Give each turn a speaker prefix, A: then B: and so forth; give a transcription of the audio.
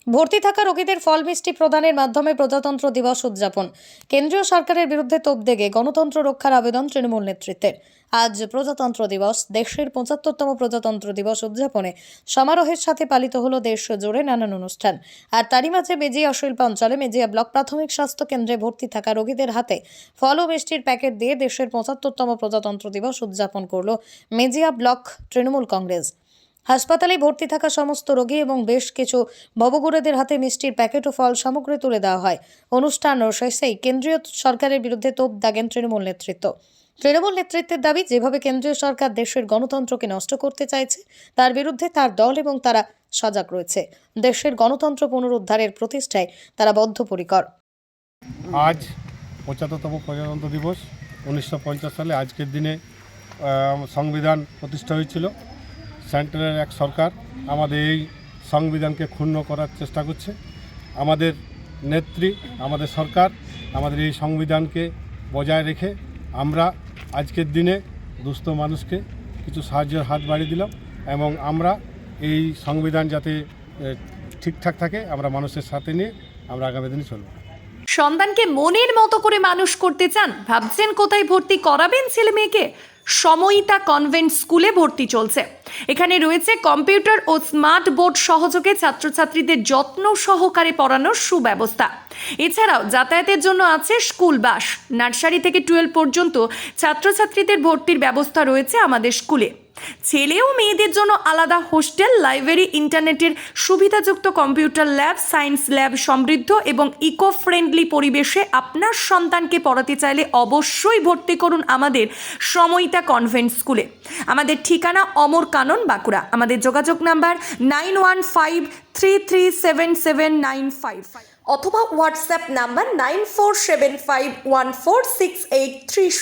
A: ভর্তি থাকা রোগীদের ফল মিষ্টি প্রদানের মাধ্যমে প্রজাতন্ত্র দিবস উদযাপন। কেন্দ্রীয় সরকারের বিরুদ্ধে তোপ দেগে গণতন্ত্র রক্ষার আবেদন তৃণমূল নেতৃত্বের। আজ প্রজাতন্ত্র দিবস। দেশের ৭৫তম প্রজাতন্ত্র দিবস উদযাপনে সমারোহের সাথে পালিত হলো দেশ জুড়ে নানান অনুষ্ঠান। আর তারই মাঝে মেজিয়া শিল্পাঞ্চলে মেজিয়া ব্লক প্রাথমিক স্বাস্থ্য কেন্দ্রে ভর্তি থাকা রোগীদের হাতে ফল ও মিষ্টির প্যাকেট দিয়ে দেশের ৭৫তম প্রজাতন্ত্র দিবস উদযাপন করল মেজিয়া ব্লক তৃণমূল কংগ্রেস। হাসপাতালে ভর্তি থাকা সমস্ত রোগী এবং বেশ কিছু ভবঘুরেদের হাতে মিষ্টির প্যাকেট ও ফল সামগ্রী তুলে দেওয়া হয়। অনুষ্ঠান শেষেই কেন্দ্রীয় সরকারের বিরুদ্ধে তোপ দাগেন তৃণমূল নেতৃত্ব। তৃণমূল নেতৃত্বের দাবি, যেভাবে কেন্দ্রীয় সরকার দেশের গণতন্ত্রকে নষ্ট করতে চাইছে তার বিরুদ্ধে তার দল এবং তারা সজাগ রয়েছে। দেশের গণতন্ত্র পুনরুদ্ধারের প্রতিষ্ঠায় তারা বদ্ধপরিকর।
B: আজ ৭৫তম প্রজাতন্ত্র দিবস। ১৯৫০ সালে আজকের দিনে সংবিধান প্রতিষ্ঠা হয়েছিল। সেন্ট্রালের এক সরকার আমাদের এই সংবিধানকে ক্ষুণ্ণ করার চেষ্টা করছে। আমাদের নেত্রী, আমাদের সরকার আমাদের এই সংবিধানকে বজায় রেখে আমরা আজকের দিনে দুস্থ মানুষকে কিছু সাহায্যের হাত বাড়িয়ে দিলাম এবং আমরা এই সংবিধান যাতে ঠিকঠাক থাকে আমরা মানুষের সাথে নিয়ে আমরা আগামী দিনে চলব।
C: সন্তানকে মনের মতো করে মানুষ করতে চান? ভাবছেন কোথায় ভর্তি করাবেন ছেলে মেয়েকে? সময়িতা কনভেন্ট স্কুলে ভর্তি চলছে। এখানে রয়েছে কম্পিউটার ও স্মার্ট বোর্ড সহযোগে ছাত্রছাত্রীদের যত্ন সহকারে পড়ানোর সুব্যবস্থা। এছাড়াও যাতায়াতের জন্য আছে স্কুল বাস। নার্সারি থেকে 12 পর্যন্ত ছাত্রছাত্রীদের ভর্তির ব্যবস্থা রয়েছে আমাদের স্কুলে। ছেলে ও মেয়েদের জন্য আলাদা হোস্টেল, লাইব্রেরি, ইন্টারনেটের সুবিধাযুক্ত কম্পিউটার ল্যাব, সায়েন্স ল্যাব সমৃদ্ধ এবং ইকো ফ্রেন্ডলি পরিবেশে আপনার সন্তানকে পড়াতে চাইলে অবশ্যই ভর্তি করুন আমাদের সময়িতা কনভেন্ট স্কুলে। আমাদের ঠিকানা অমর কানন, বাঁকুড়া। আমাদের যোগাযোগ নাম্বার 9153377955 অথবা হোয়াটসঅ্যাপ নাম্বার 9475146833।